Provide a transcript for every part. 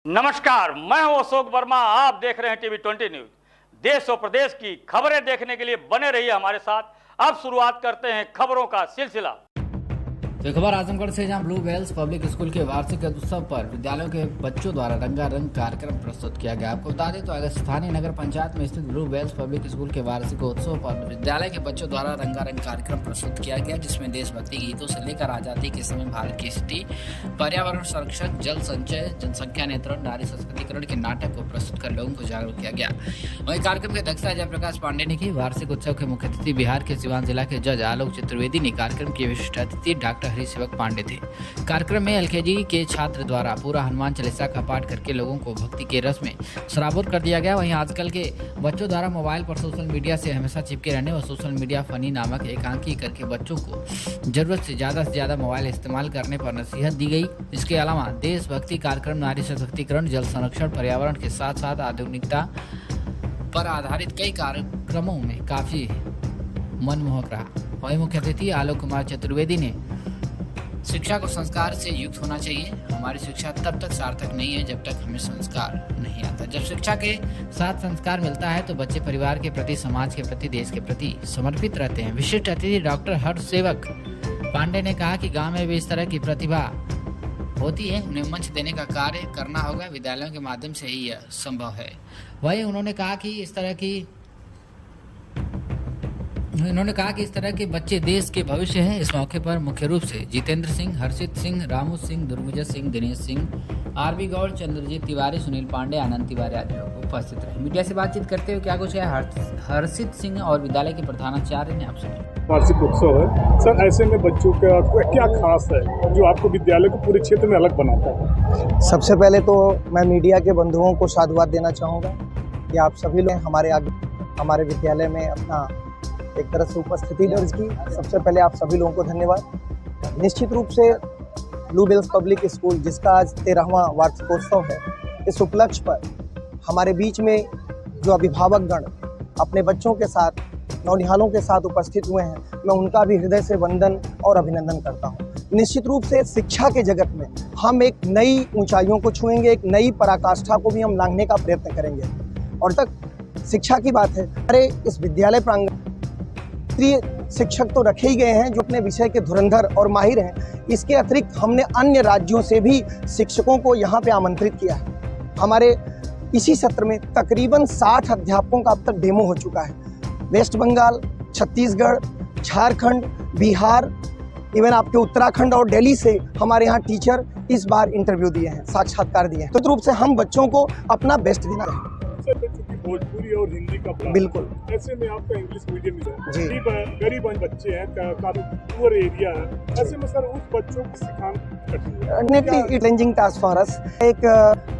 नमस्कार, मैं हूं अशोक वर्मा। आप देख रहे हैं टीवी 20 न्यूज। देश और प्रदेश की खबरें देखने के लिए बने रहिए हमारे साथ। अब शुरुआत करते हैं खबरों का सिलसिला। तो खबर आजमगढ़ से, जहां ब्लू वेल्स पब्लिक स्कूल के वार्षिक उत्सव पर विद्यालयों के बच्चों द्वारा रंगारंग कार्यक्रम प्रस्तुत किया गया। आपको बता दें तो स्थानीय नगर पंचायत में स्थित ब्लू वेल्स पब्लिक स्कूल के वार्षिक उत्सव पर विद्यालय के बच्चों द्वारा रंगारंग कार्यक्रम प्रस्तुत किया गया, जिसमें देशभक्ति गीतों से लेकर आजादी के समय भारत की स्थिति, पर्यावरण संरक्षण, जल संचय, जनसंख्या नियंत्रण, नारी सशक्तिकरण के नाटक को प्रस्तुत कर लोगों को जागरूक किया गया। वहीं कार्यक्रम की अध्यक्षता जयप्रकाश पांडे ने की। वार्षिक उत्सव के मुख्य अतिथि बिहार के सिवान जिला के जज आलोक चतुर्वेदी ने। कार्यक्रम के विशिष्ट अतिथि डॉक्टर हरिसेवक पांडे थे। कार्यक्रम में एलकेजी के छात्र द्वारा पूरा हनुमान चालीसा का पाठ करके लोगों को भक्ति के रस में सराबोर कर दिया गया। वहीं आजकल के बच्चों द्वारा मोबाइल पर सोशल मीडिया से हमेशा चिपके रहने व सोशल मीडिया फनी नामक एकांकी करके बच्चों को जरूरत से ज्यादा मोबाइल इस्तेमाल करने पर नसीहत दी गई। इसके अलावा देशभक्ति कार्यक्रम, नारी सशक्तिकरण, जल संरक्षण, पर्यावरण के साथ साथ आधुनिकता पर आधारित कई कार्यक्रमों में काफी मनमोहक रहा। वहीं मुख्य अतिथि आलोक कुमार चतुर्वेदी ने शिक्षा को संस्कार से युक्त होना चाहिए। हमारी शिक्षा तब तक सार्थक नहीं है जब तक हमें संस्कार नहीं आता। जब शिक्षा के साथ संस्कार मिलता है तो बच्चे परिवार के प्रति, समाज के प्रति, देश के प्रति समर्पित रहते हैं। विशिष्ट अतिथि डॉक्टर हरिसेवक पांडे ने कहा कि गांव में भी इस तरह की प्रतिभा होती है, उन्हें मंच देने का कार्य करना होगा। विद्यालयों के माध्यम से ही यह संभव है। वहीं उन्होंने कहा कि इस तरह के बच्चे देश के भविष्य हैं। इस मौके पर मुख्य रूप से जितेंद्र सिंह, हर्षित सिंह, रामू सिंह, दुर्गुजय सिंह, दिनेश सिंह, आरबी गौड़, चंद्रजीत तिवारी, सुनील पांडे, आनंद तिवारी आदि लोग उपस्थित रहे। मीडिया से बातचीत करते हुए क्या कुछ है हर्षित सिंह और विद्यालय के प्रधानाचार्य ने आप सुना। वार्षिक उत्सव है सर, ऐसे में बच्चों का क्या खास है जो आपको विद्यालय को पूरे क्षेत्र में अलग बनाता है? सबसे पहले तो मैं मीडिया के बंधुओं को साधुवाद देना चाहूँगा कि आप सभी लोग हमारे विद्यालय में अपना एक तरह से उपस्थिति दर्ज की। सबसे पहले आप सभी लोगों को धन्यवाद। निश्चित रूप से ब्लू वेल्स पब्लिक स्कूल, जिसका आज 13वां वार्षिकोत्सव है, इस उपलक्ष्य पर हमारे बीच में जो अभिभावक गण अपने बच्चों के साथ, नौनिहालों के साथ उपस्थित हुए हैं, मैं उनका भी हृदय से वंदन और अभिनंदन करता हूँ। निश्चित रूप से शिक्षा के जगत में हम एक नई ऊंचाइयों को छुएंगे, एक नई पराकाष्ठा को भी हम लांघने का प्रयत्न करेंगे। और तक शिक्षा की बात है, अरे इस विद्यालय प्रांगण शिक्षक तो रखे ही गए हैं जो अपने विषय के धुरंधर और माहिर हैं। इसके अतिरिक्त हमने अन्य राज्यों से भी शिक्षकों को यहाँ पे आमंत्रित किया है। हमारे इसी सत्र में तकरीबन 60 अध्यापकों का अब तक डेमो हो चुका है। वेस्ट बंगाल, छत्तीसगढ़, झारखंड, बिहार, इवन आपके उत्तराखंड और दिल्ली से हमारे यहाँ टीचर इस बार इंटरव्यू दिए हैं, साक्षात्कार दिए हैं। तो रूप से हम बच्चों को अपना बेस्ट देना है। भोजपुरी और हिंदी का बिल्कुल, ऐसे में आपका इंग्लिश मीडियम है, गरीब बच्चे हैं, काफी पुअर एरिया है, ऐसे में सर उस बच्चों को सिखाना चैलेंजिंग टास्क फॉर अस, एक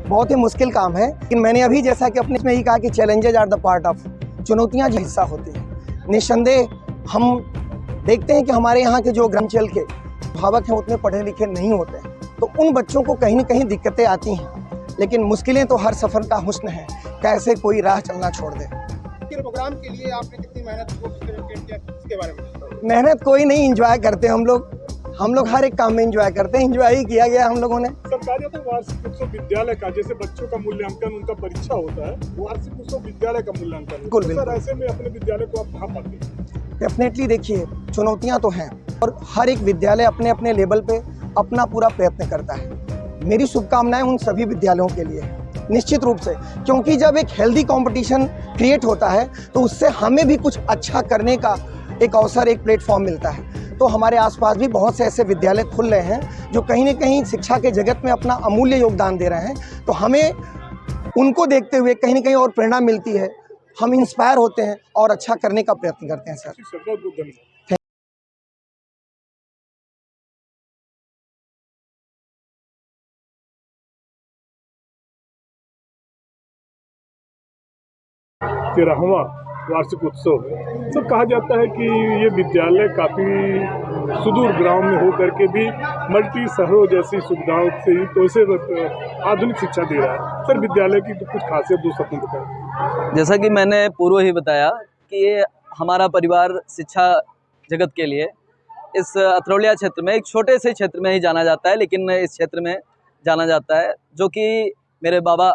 बहुत ही मुश्किल काम है। लेकिन मैंने अभी जैसा कि अपने में ही कहा कि challenges are the part of, चुनौतियां जो हिस्सा होती हैं। निस्संदेह हम देखते हैं कि हमारे यहाँ के जो ग्रामांचल के अभिभावक हैं उतने पढ़े लिखे नहीं होते हैं, तो उन बच्चों को कहीं न कहीं दिक्कतें आती हैं। लेकिन मुश्किलें तो हर सफर का हुस्न है, कैसे कोई राह चलना छोड़ दे। प्रोग्राम के लिए आपने कितनी मेहनत किया, इसके बारे में? मेहनत कोई नहीं, एंजॉय करते हैं हम लोग हर एक काम में एंजॉय करते हैं। एंजॉय ही किया गया हम लोगों ने। सरकारी तो वार्षिक उत्सव विद्यालय का, जैसे बच्चों का मूल्यांकन, उनका परीक्षा होता है, वार्षिक उत्सव विद्यालय का मूल्यांकन। बिल्कुल बिल्कुल। सर ऐसे में अपने विद्यालय को आप कहाँ पाते हैं? डेफिनेटली देखिए, चुनौतियां तो हैं और हर एक विद्यालय अपने अपने लेवल पे अपना पूरा प्रयत्न करता है। मेरी शुभकामनाएं उन सभी विद्यालयों के लिए है, निश्चित रूप से, क्योंकि जब एक हेल्दी कंपटीशन क्रिएट होता है तो उससे हमें भी कुछ अच्छा करने का एक अवसर, एक प्लेटफॉर्म मिलता है। तो हमारे आसपास भी बहुत से ऐसे विद्यालय खुल रहे हैं जो कहीं न कहीं शिक्षा के जगत में अपना अमूल्य योगदान दे रहे हैं। तो हमें उनको देखते हुए कहीं न कहीं और प्रेरणा मिलती है, हम इंस्पायर होते हैं और अच्छा करने का प्रयत्न करते हैं। सर तेरहवां वार्षिक उत्सव तो कहा जाता है कि ये विद्यालय काफ़ी सुदूर गांव में हो करके भी मल्टी शहरों जैसी सुविधाओं से तो इसे आधुनिक शिक्षा दे रहा है। सर विद्यालय की तो कुछ खासियत दो शब्द में बताएं। जैसा कि मैंने पूर्व ही बताया कि ये हमारा परिवार शिक्षा जगत के लिए इस अतरौलिया क्षेत्र में, एक छोटे से क्षेत्र में ही जाना जाता है, लेकिन इस क्षेत्र में जाना जाता है जो कि मेरे बाबा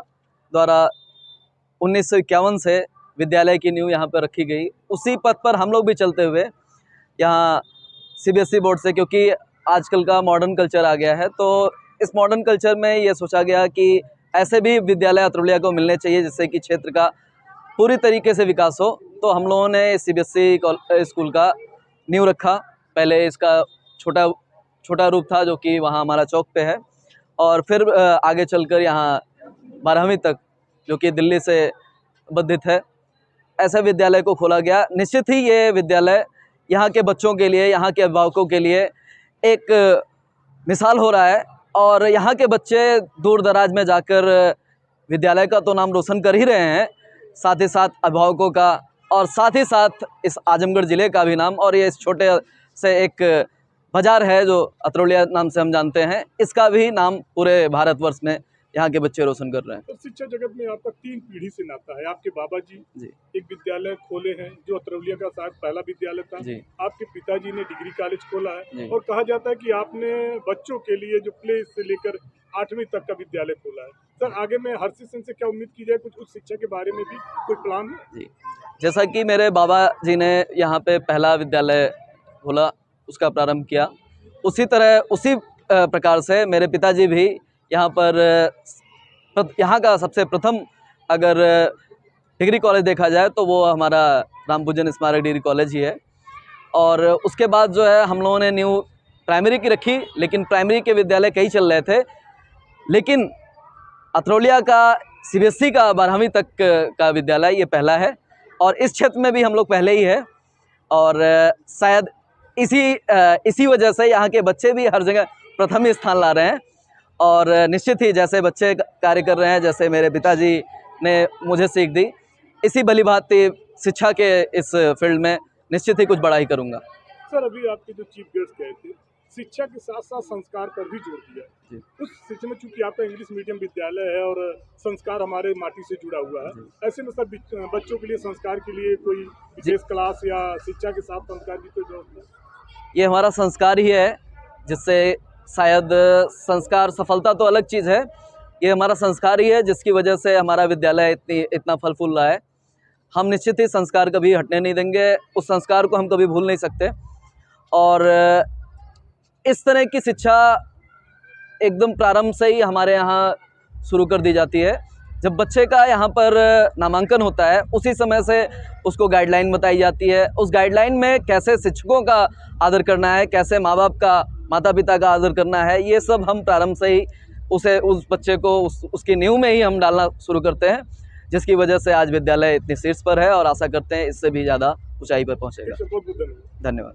द्वारा 1951 से विद्यालय की नींव यहाँ पर रखी गई। उसी पथ पर हम लोग भी चलते हुए यहाँ CBSE बोर्ड से, क्योंकि आजकल का मॉडर्न कल्चर आ गया है, तो इस मॉडर्न कल्चर में ये सोचा गया कि ऐसे भी विद्यालय अतरौलिया को मिलने चाहिए जिससे कि क्षेत्र का पूरी तरीके से विकास हो। तो हम लोगों ने CBSE स्कूल का नींव रखा। पहले इसका छोटा रूप था जो कि वहाँ हमारा चौक पे है, और फिर आगे चलकर यहाँ 12वीं तक जो कि दिल्ली से संबंधित है, ऐसे विद्यालय को खोला गया। निश्चित ही ये विद्यालय यहाँ के बच्चों के लिए, यहाँ के अभिभावकों के लिए एक मिसाल हो रहा है, और यहाँ के बच्चे दूर दराज में जाकर विद्यालय का तो नाम रोशन कर ही रहे हैं, साथ ही साथ अभिभावकों का और साथ ही साथ इस आजमगढ़ ज़िले का भी नाम, और ये इस छोटे से एक बाज़ार है जो अतरौलिया नाम से हम जानते हैं, इसका भी नाम पूरे भारतवर्ष में यहाँ के बच्चे रोशन कर रहे हैं। तो शिक्षा जगत में आपका 3 पीढ़ी से नाता है। आपके बाबा जी एक विद्यालय खोले हैं जो अतरौलिया का शायद पहला विद्यालय था। आपके पिताजी ने डिग्री कॉलेज खोला है, और कहा जाता है कि आपने बच्चों के लिए जो प्ले से लेकर 8वीं तक का विद्यालय खोला है। सर, आगे में हर्षी सिंह से क्या उम्मीद की जाए, कुछ उच्च शिक्षा के बारे में भी कोई प्लान है? जी, जैसा कि मेरे बाबा जी ने यहाँ पे पहला विद्यालय खोला, उसका प्रारंभ किया, उसी प्रकार से मेरे पिताजी भी यहाँ पर यहाँ का सबसे प्रथम अगर डिग्री कॉलेज देखा जाए तो वो हमारा रामपूजन स्मारक डिग्री कॉलेज ही है। और उसके बाद जो है हम लोगों ने न्यू प्राइमरी की रखी, लेकिन प्राइमरी के विद्यालय कई चल रहे थे, लेकिन अतरौलिया का CBSE का 12वीं तक का विद्यालय ये पहला है, और इस क्षेत्र में भी हम लोग पहले ही है, और शायद इसी वजह से यहाँ के बच्चे भी हर जगह प्रथम ही स्थान ला रहे हैं। और निश्चित ही जैसे बच्चे कार्य कर रहे हैं, जैसे मेरे पिताजी ने मुझे सीख दी, इसी भलीभांति शिक्षा के इस फील्ड में निश्चित ही कुछ बड़ा ही करूँगा। सर, अभी आपके जो चीफ गेस्ट गए थे, शिक्षा के साथ साथ संस्कार पर भी जोर दिया। उस शिक्षा में चूंकि आपका इंग्लिश मीडियम विद्यालय है और संस्कार हमारे माटी से जुड़ा हुआ है, ऐसे में सर बच्चों के लिए संस्कार के लिए कोई विशेष क्लास या शिक्षा के साथ संस्कार की कोई व्यवस्था? ये हमारा संस्कार ही है, जिससे शायद संस्कार सफलता तो अलग चीज़ है, ये हमारा संस्कार ही है जिसकी वजह से हमारा विद्यालय इतना फल फूल रहा है। हम निश्चित ही संस्कार कभी हटने नहीं देंगे, उस संस्कार को हम कभी भूल नहीं सकते। और इस तरह की शिक्षा एकदम प्रारंभ से ही हमारे यहाँ शुरू कर दी जाती है। जब बच्चे का यहाँ पर नामांकन होता है, उसी समय से उसको गाइडलाइन बताई जाती है। उस गाइडलाइन में कैसे शिक्षकों का आदर करना है, कैसे माँ बाप का, माता पिता का आदर करना है, ये सब हम प्रारंभ से ही उस बच्चे को उसकी नींव में ही हम डालना शुरू करते हैं, जिसकी वजह से आज विद्यालय इतनी शीर्ष पर है, और आशा करते हैं इससे भी ज़्यादा ऊंचाई पर पहुँचेगा। बहुत बहुत धन्यवाद। धन्यवाद।